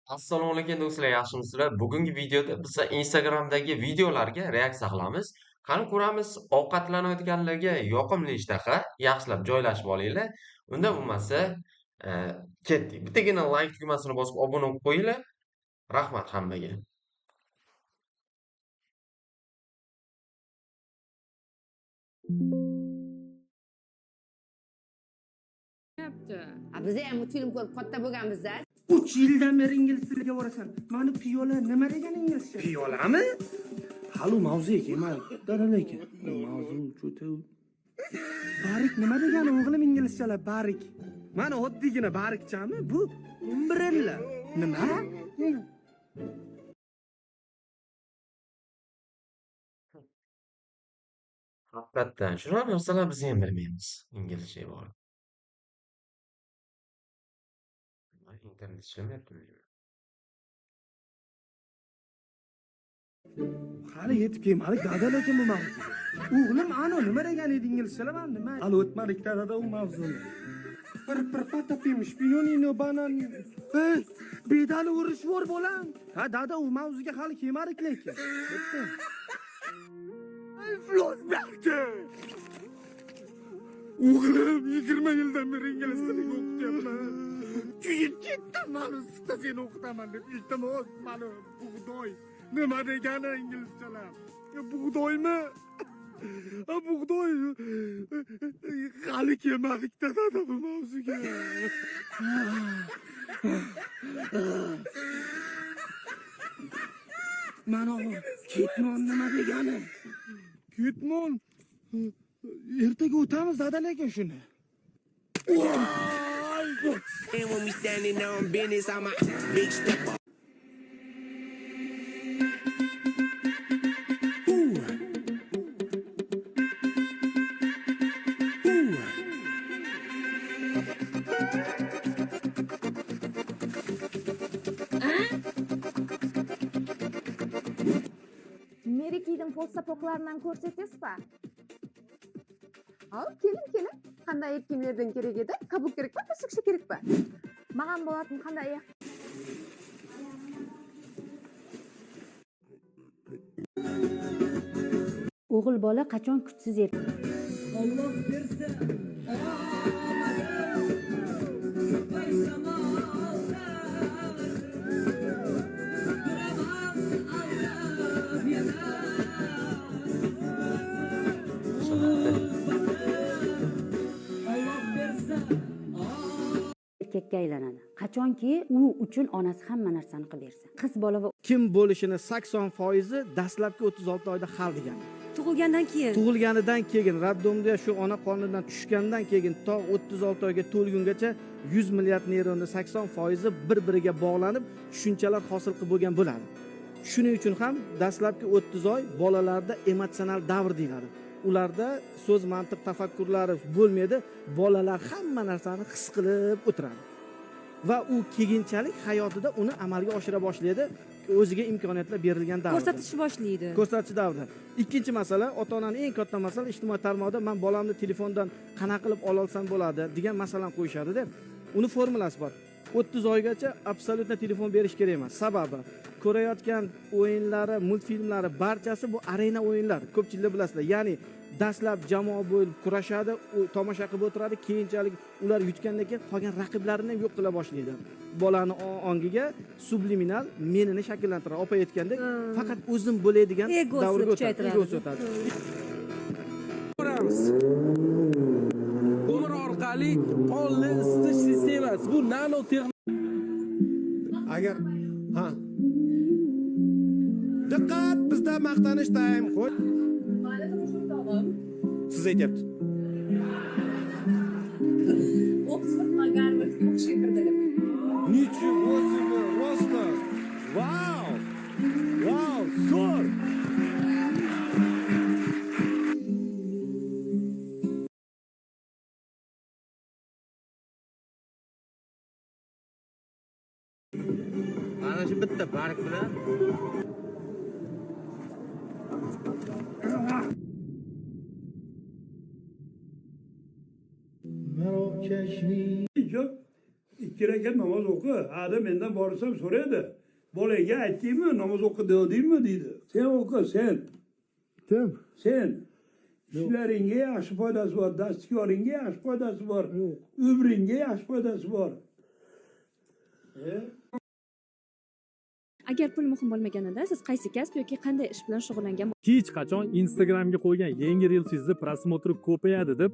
Assalomu alaykum do'stlar, yaxshimisizlar? Bugungi videoda biz Instagramdagi videolarga reaksiya qilamiz. Qani ko'ramiz, ovqatlanayotganlarga yoqimli ishtaha, yaxshilab joylashib olinglar. Unda bo'lmasa, e, ketdik. Bittagina like tugmasini bosib obuna bo'lib qo'yinglar. Rahmat hammaga. Biz ham film ko'rib katta bo'lganmiz-da. 3 yildan beri ingliz tiliga borasan. Mani piyola nima degan inglizcha? Piyolami? Hali mavzuga kelmadik. Dadalaka. Mavzu cho'ta. Barik nima degani o'g'lim inglizchalar barik. Mana oddiygina barikchami? Bu umbrella. Nima? Haqiqatdan shunaqa narsalar biz ham bilmaymiz. Inglizcha bor. Internet ishlamayaptimi? Hali yetib kelmadik. Dadalaka bu mavzu. O'g'lim ano nima degan edi inglizchalar men nima? Hali o'tmadik dada u mavzuni. Bir fata film шпионino banan. Bedali urush bor bo'lam. Ha dada u mavzuga hali kelmadik lekin. Bitta. Flashback'te. O'g'lim 20 yildan beri ingliz tilini o'qityapman. Keyin ketdim mana sutta seni o'qitaman deb iltimos mana bug'doy. Nima degani inglizchalar? Bug'doymi? Bug'doy. Hali kelmadik dada bu mavzuga. Mana ketmon nima degani? Ketmon. Ertaga o'tamiz dadalaka shuni. And when we standing on business, I'm a big step up. Meriki'nin postapoklaridan ko'rsatasizmi? Al, keling. Qanday kiyimlardan kerak edi? Qabuk kerakmi, boshqa kerakmi? Ma'am bo'latni qanday O'g'il bola qachon kuchsiz edi? Alloh bersa. Erkakka aylanadi. Qachonki u uchun onasi hamma narsani qilib bersa. Qiz bola va Kim bo'lishini 80% dastlabki 36 oyda hal degan. Tug'ilganidan keyin raddomda shu ona qornidan tushgandan keyin to 36 oyga to'lgungacha 100 milliard neyronning 80% bir-biriga bog'lanib, tushunchalar hosil qilib bo'lgan bo'ladi. Shuning uchun ham dastlabki 30 oy bolalarda emotsional davr deyiladi. Ularda so'z, mantiq, tafakkurlari bo'lmaydi. Bolalar hamma narsani his qilib o'tiradi. Va u keyinchalik hayotida uni amalga oshira boshlaydi. O'ziga imkoniyatlar berilgan davrda. Ko'rsatish davrida. Ikkinchi masala, ota-onaning eng katta masala ijtimoiy tarmoqda men bolamni telefondan qanaqa qilib ola olsam bo'ladi degan masalani qo'yishadi-da. Uni formulasi bor. 30 oygacha absolyutno telefon berish kerak emas. Sababi ko'rayotgan o'yinlari, multfilmlari barchasi bu arena o'yinlar. Ko'pchiliklar bilasizlar. Ya'ni dastlab jamoa bo'lib kurashadi, tomosha qilib o'tiradi, keyinchalik ular yutgandan keyin qolgan raqiblarini ham yo'q qila boshlaydi. Bolani ongiga subliminal menini shakllantiradi. Opa aytgandek, faqat o'zim bo'ladigan davrga o'tadi. Egosi o'tadi. Ko'mir orqali qonni isitish sistemasi. Bu nano Agar diqqat, bizda maqtanish time. Qo'y. Siz aytyapti. Oxfordga Garvard o'qishga Ничего себе, просто. Вау! Вау, zo'r. Mana shu bitta barik bilan ikki rakat namoz o'qi. Ada mendan borsam so'raydi. Bolaga aytdingmi, namoz o'qi dedingmi deydi. Sen o'qi, sen. Kim? Sen. Ishlaringga yaxshi foydasi bor, dastikoringga yaxshi foydasi bor, umringga yaxshi foydasi bor. Agar pul muhim bo'lmaganida siz qaysi kasb yoki qanday ish bilan shug'ullangan Hech qachon Instagramga qo'ygan yangi reelsingizni prosmotri ko'payadi deb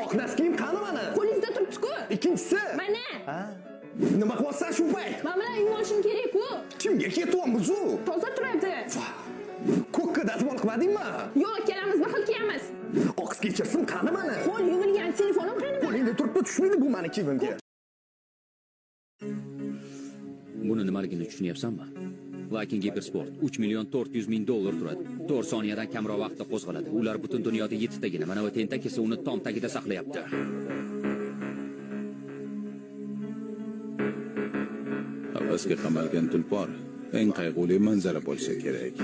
Oq daskim qani mana? qo'lingizda turibdi-ku. Ikkinchisi. Mana. Nima qilyapsan shu payt? Men bilan yuvishim kerak-ku. Kimga ketyapmiz u? Toza turadi. Ko'kka dazmol qilmadingmi? Yo'q, ikkalamiz bir xil kiyamiz. Oqs kechirsin qani mana? Qo'l yuvilgan telefonim qani? Qo'lingda turibdi, tushmaydi bu mani kiyimimga. Buni nimaligini tushunyapsanmi? Viking Hypersport 3 million 400 ming dollar turadi. 4 soniyadan kamroq vaqtda qo'zg'aladi. Ular butun dunyoda 7 tagina. Mana va tentak esa uni tom tagida saqlayapti. Havasga qamalgan tulpor eng qayg'uli manzara bo'lsa kerak.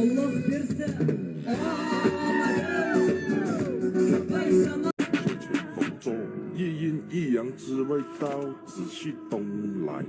Alloh bersa. 一阴一阳之谓道，仔细东来。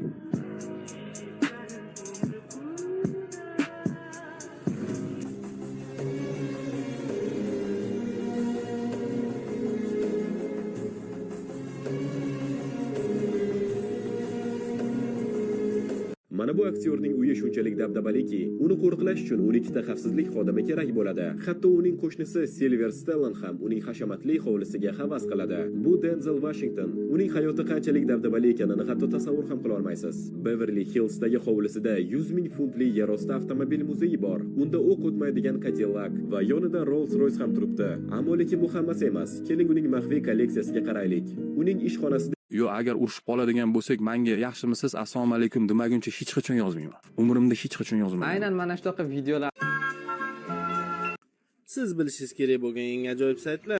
Mana bu aktyorning uyi shunchalik dabdabaliki, uni qo'riqlash uchun 12 ta xavfsizlik xodimi kerak bo'ladi. Hatto uning qo'shnisi Silver Stallone ham uning hashamatli hovlisiga havas qiladi. Bu Denzel Washington. Uning hayoti qanchalik dabdabali ekanini hatto tasavvur ham qila olmaysiz. Beverly Hillsdagi hovlisida 100 ming funtli yerosti avtomobil muzeyi bor. Unda o'q o'tmaydigan Cadillac va yonida Rolls-Royce ham turibdi. Ammo lekin bu hammasi emas. Keling uning maxfiy kolleksiyasiga qaraylik. Uning ishxonasida Yo, agar urushib qoladigan bo'lsak, menga yaxshimisiz, assalomu alaykum demaguncha hech qachon yozmayman. Umrimda hech qachon yozmayman. Aynan mana shunaqa videolar. Siz bilishingiz kerak bo'lgan eng ajoyib saytlar.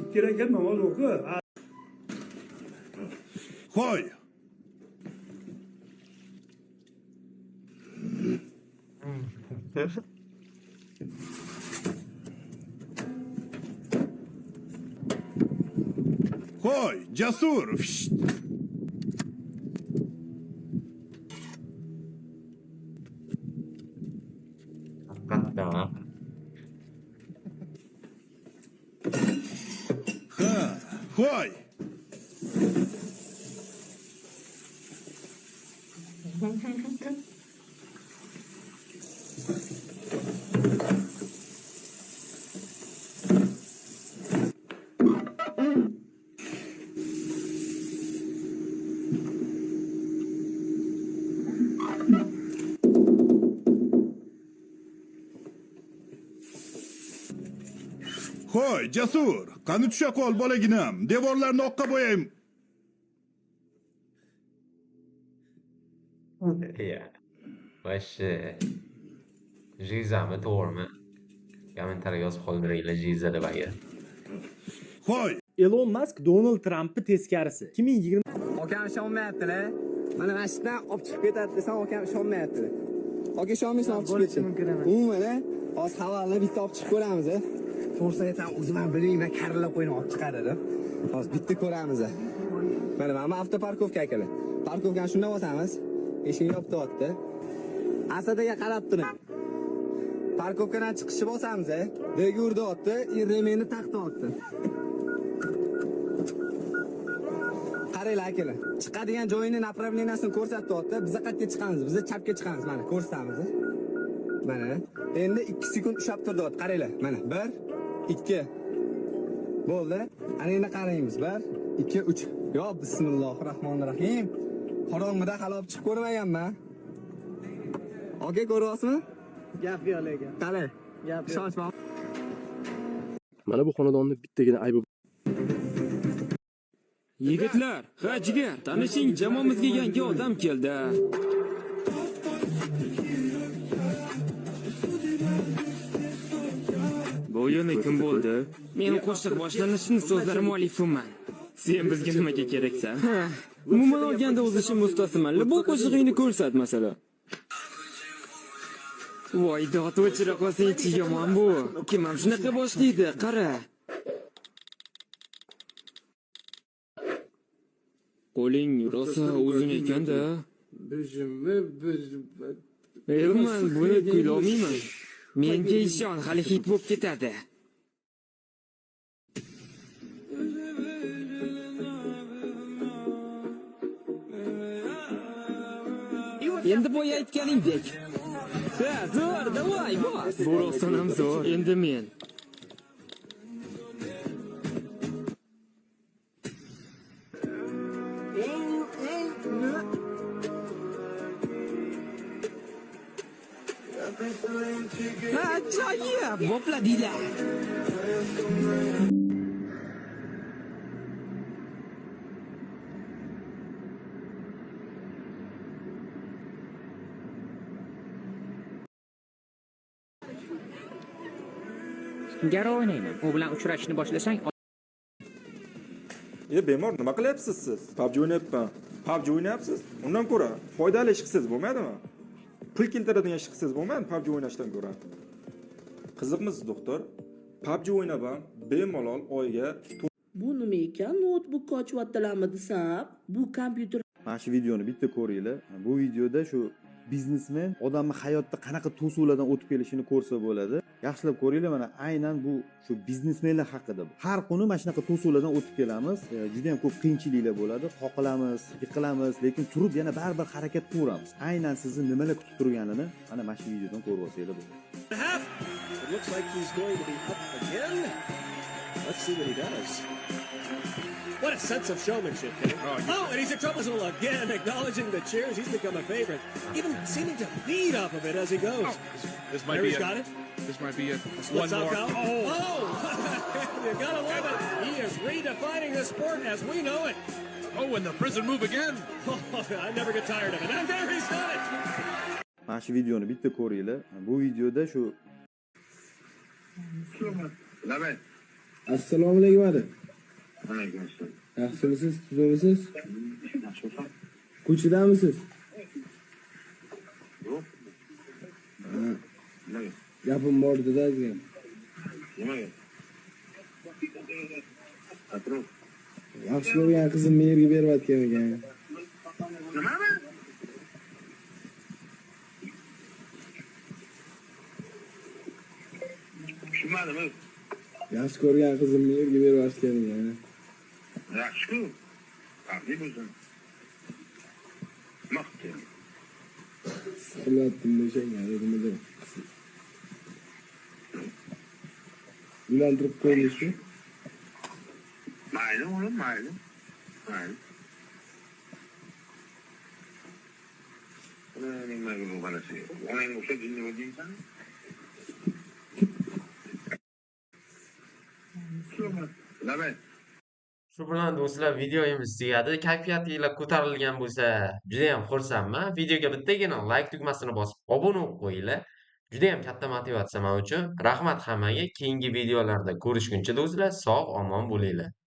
Ikki rakat namoz o'qi. Qo'y. Qo'y, jasur. Haqiqatdan. Ha, qo'y. Qo'y, jasur. Qani tusha qol bolaginam. Devorlarni oqqa bo'yayim. Ya. Vashi. Jizami to'g'rimi? Kommentariy yozib qoldiringlar Jiza deb agar. Qo'y. Elon Musk Donald Trampni teskarisi. 2020 Okam ishonmayapti-la. Mana mashqdan olib chiqib ketadi desam, okam ishonmayapti. Oka ishonmaysan olib chiqib ketsin. Umuman, hozir havola bitta olib chiqib ko'ramiz. To'g'risini aytsam, o'zim ham bilmayman, karillab qo'yini olib chiqadi. Hozir bitta ko'ramiz. Mana avtoparkovka akalar. Parkovkani shunday bosamiz. Eshikni yopib turibdi. Asadaga qarab turing. Parkovkadan chiqishni bosamiz. Dega urdi, remeni taqdi. Qaranglar akalar. Chiqadigan joyini направлениясini ko'rsatyapti. Biz qayerga chiqamiz? Biz chapga chiqamiz. Mana ko'rsatamiz. Mana. Endi 2 sekund ushlab turdi. Qaranglar. Mana 1 2 bo'ldi. Ana endi qaraymiz. 1 2 3. Yo, bismillahirrohmanirrohim. Qorong'ida hali olib chiqib ko'rmaganman. Oka ko'ryapsizmi? Gap yo'q lekin. Qani? Gap ishonchma. Mana bu xonadonni bittagina aybi. Yigitlar, ha jigar, tanishing, jamoamizga yangi odam keldi. Bu yana kim bo'ldi? Men qo'shiq boshlanishini so'zlari muallifiman. Sen bizga nimaga keraksan? Umuman olganda o'z ishim ustasiman. Bu qo'shig'ingni ko'rsat masalan. Voy dod o'chira qolsang-chi yomon bu. Kim ham shunaqa boshlaydi, qara. Qo'ling rosa uzun ekan-da. Men buni kuylolmayman. Menga ishon, hali hit bo'lib ketadi. Endi boya aytganingdek. Ha, zo'r, davay, bos. Bu rostdan ham zo'r. Endi men. Ajoyib, bopladinglar. Garo o'ynayman. U bilan uchrashishni boshlasang, bemor, nima qilyapsiz siz? PUBG o'ynayapman. PUBG o'ynayapsiz? Undan ko'ra foydali ish qilsangiz bo'lmaydimi? Pul keltiradigan ish qilsangiz bo'lmaydi PUBG o'ynashdan ko'ra. Qiziqmisiz, doktor? PUBG o'ynab ham bemalol oyiga Bu nima ekan? Notebookka ochyaptilarmi desam, bu kompyuter. Mana shu videoni bitta ko'ringlar. Bu videoda shu biznesmen odamni hayotda qanaqa to'suvlardan o'tib kelishini ko'rsa bo'ladi. Yaxshilab ko'ringlar, mana aynan bu shu biznesmenlar haqida. Har kuni mana shunaqa to'suvlardan o'tib kelamiz. Juda ham ko'p qiyinchiliklar bo'ladi. Qoqilamiz, yiqilamiz, lekin turib yana baribir harakat qilaveramiz. Aynan sizni nimalar kutib turganini mana shu videodan ko'rib olsanglar bo'ladi. It looks like he's going to be up again. Let's see what he does. What a sense of showmanship, Kenny. Oh, and he's in trouble zone again, acknowledging the cheers. He's become a favorite. Even seeming to feed off of it as he goes. This might There be he's it. got it. This might be it. Splits One out more. now. Oh! You gotta love it. He is redefining the sport as we know it. Oh, and the prison move again. I never get tired of it. And there he's done it. Mana shu videoni bitta ko'ringlar. Bu videoda shu Assalomu alaykum adi. Alaykum assalom. Yaxshimisiz, tuzimisiz? Ko'chadamisiz? Yo'q. Gapim bor dedi azga. Nimaga? Patron. Yaxshi ko'rgan qizimni yerga berayotgan ekan. Nimami? Tushunmadim. Yaxshi ko'rgan qizimni yerga berayotgan ekan. Yaxshi-ku. Qanday bo'lsin? Maqti. Qilyaptim o'shanga, nima uylantirib qo'yishmi? Mayli, o'g'lim, mayli. Mayli. Nima bo'lganasi? Onang o'sha jinni bo'ldingsan? Shu bilan do'stlar videomiz tugadi. Kayfiyatinglar ko'tarilgan bo'lsa, juda ham xursandman. Videoga bittagina like tugmasini bosib obuna bo'lib qo'yinglar. Juda ham katta motivatsiya men uchun. Rahmat hammaga. Keyingi videolarda ko'rishguncha do'stlar, sog' omon bo'linglar.